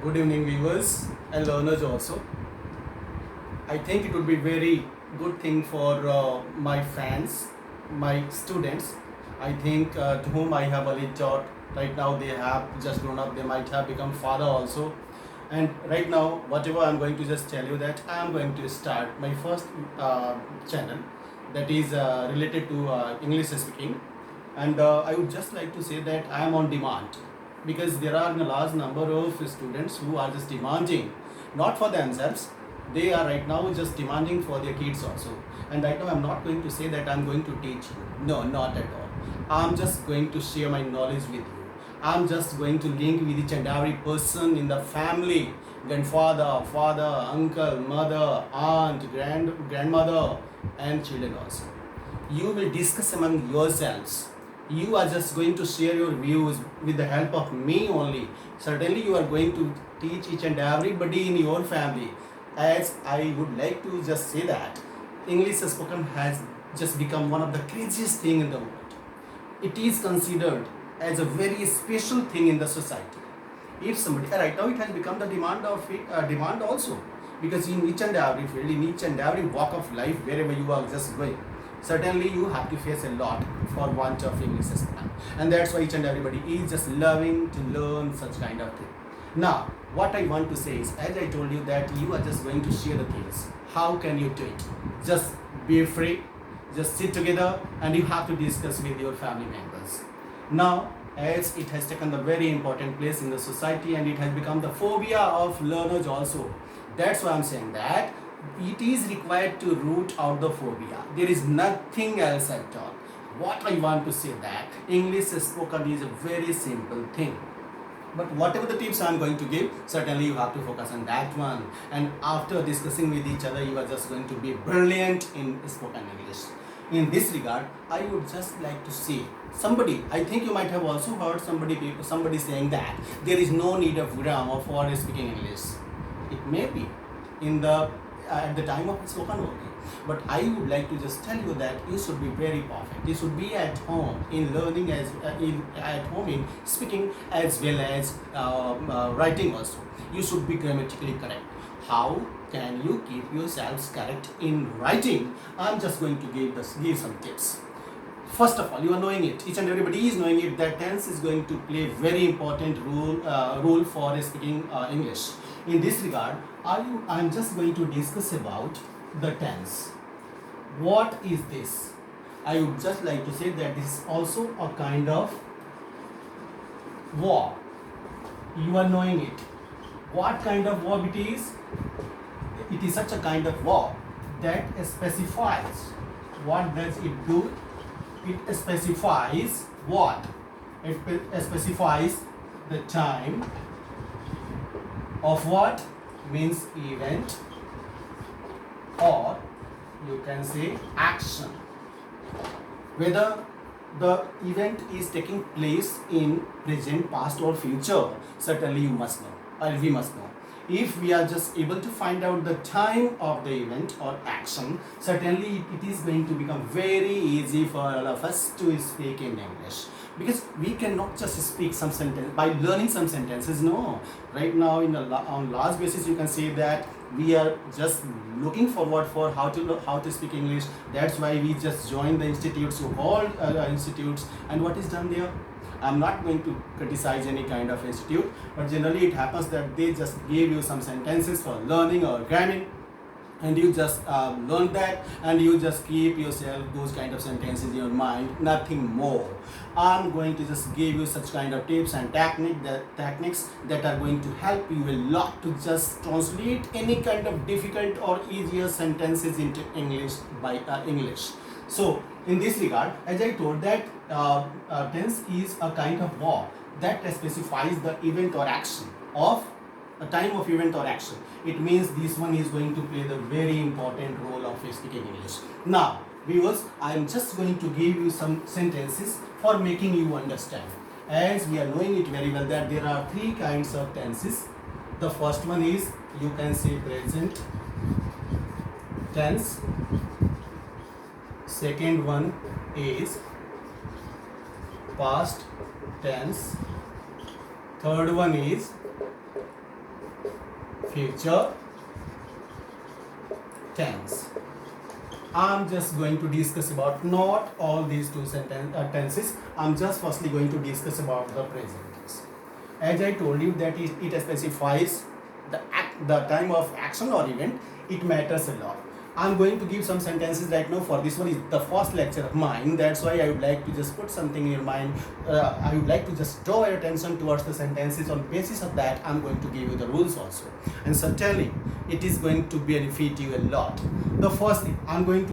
Good evening, viewers and learners also. I think it would be very good thing for my fans, my students. I think to whom I have already taught. Right now they have just grown up. They might have become father also. And right now, whatever I'm going to just tell you that I'm going to start my first channel that is related to English speaking. And I would just like to say that I am on demand because there are a large number of students who are just demanding, not for themselves, they are right now just demanding for their kids also. And right now I'm not going to say that I'm going to teach you. No, not at all. I'm just going to share my knowledge with you. I'm just going to link with each and every person in the family, grandfather, father, uncle, mother, aunt, grandmother, and children also. You will discuss among yourselves. You are just going to share your views with the help of me only. Certainly you are going to teach each and everybody in your family. As I would like to just say that English spoken has just become one of the craziest thing in the world. It is considered as a very special thing in the society. If somebody right now, it has become the demand of it, demand also, because in each and every field, in each and every walk of life, wherever you are just going, certainly you have to face a lot for want of English spoken, and that's why each and everybody is just loving to learn such kind of thing. Now, what I want to say is, as I told you that you are just going to share the things. How can you do it? Just be free, just sit together, and you have to discuss with your family members. Now, as it has taken a very important place in the society and it has become the phobia of learners also. That's why I'm saying that it is required to root out the phobia. There is nothing else at all. What I want to say that English spoken is a very simple thing. But whatever the tips I'm going to give, certainly you have to focus on that one. And after discussing with each other, you are just going to be brilliant in spoken English. In this regard, I would just like to say somebody. I think you might have also heard somebody saying that there is no need of grammar for speaking English. It may be in the at the time of spoken only. But I would like to just tell you that you should be very perfect. You should be at home in learning at home in speaking as well as writing also. You should be grammatically correct. How can you keep yourselves correct in writing? I'm just going to give some tips. First of all, you are knowing it. Each and everybody is knowing it that tense is going to play very important role for speaking English. In this regard, I'm just going to discuss about the tense. What is this? I would just like to say that this is also a kind of verb. You are knowing it. What kind of verb it is? It is such a kind of verb that specifies. What does it do? It specifies what? It specifies the time of what? Means event, or you can say action. Whether the event is taking place in present, past or future, certainly you must know, or we must know. If we are just able to find out the time of the event or action, certainly it is going to become very easy for all of us to speak in English. Because we cannot just speak some sentence by learning some sentences. No, right now on large basis you can say that we are just looking forward for how to speak English. That's why we just join the institutes, so all institutes, and what is done there. I'm not going to criticize any kind of institute, but generally it happens that they just give you some sentences for learning or grammar, and you just learn that, and you just keep yourself those kind of sentences in your mind, nothing more. I'm going to just give you such kind of tips and techniques that are going to help you a lot to just translate any kind of difficult or easier sentences into English by English. So in this regard, as I told that tense is a kind of verb that specifies the event or action of a time of event or action. It means this one is going to play the very important role of speaking English. Now, viewers, I am just going to give you some sentences for making you understand. As we are knowing it very well that there are three kinds of tenses. The first one is, you can say, present tense. Second one is past tense. Third one is future tense. I'm just going to discuss about not all these two tenses. I'm just firstly going to discuss about the present tense. As I told you that it specifies the time of action or event. It matters a lot. I'm going to give some sentences right now. For this one is the first lecture of mine. That's why I would like to just put something in your mind. I would like to just draw your attention towards the sentences. On basis of that, I'm going to give you the rules also. And certainly, it is going to benefit you a lot. The first thing I'm going to